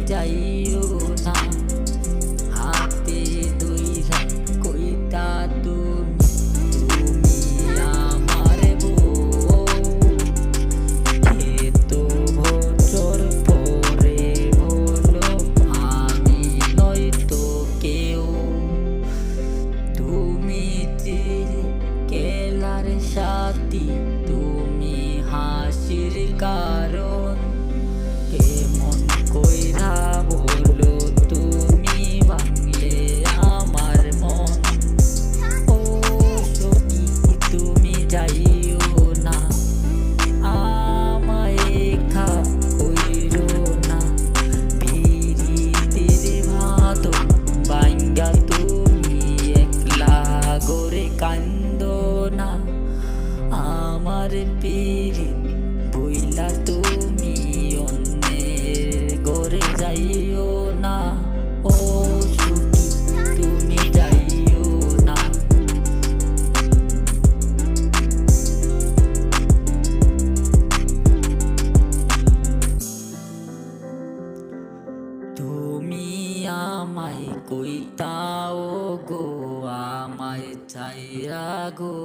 যাইও না হাতে ধইরা কইতা তুমি আমার বউ এত বছর পরে হলো আমি নয়তো কেউ তুমি চিরকেলার সাথী তুমি হাসির কারণ কেমন কইরা বলো তুমি ভাঙলে আমার মন ও সখী তুমি যাইও না আমায় একা কইরো না পিরিতের ভাদর ভাঙ্গা তুমি একলা করে কান্দো না আমার পিরিত বইলা তুমি করে যাইও না ও সখী তুমি যাইও না তুমি আমায় কইতাও গো আমায় চাইরা গো